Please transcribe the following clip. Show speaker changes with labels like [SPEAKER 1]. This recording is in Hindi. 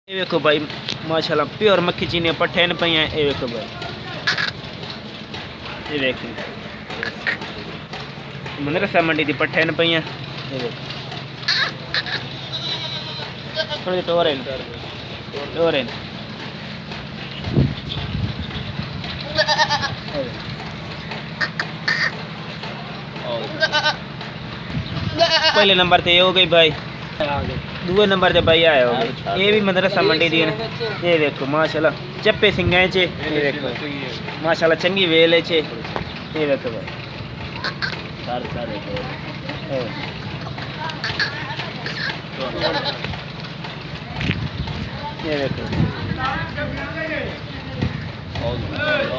[SPEAKER 1] ये देखो भाई माशाल्लाह प्योर मक्खी चीनी पट्ठे न पई हैं। ये देखो भाई, ये देखो मदरसा मंडी दी पट्ठे न पई हैं। ये देखो थोड़ी टोर है टोर है। पहले नंबर ते हो गई भाई, दूसरे नंबर ते भाई आया हो गई। ये भी मदरसा मंडी दी है। ये देखो माशाल्लाह चप्पे सिंगां च। ये देखो माशाल्लाह चंगी वेल च। ये देखो भाई ये देखो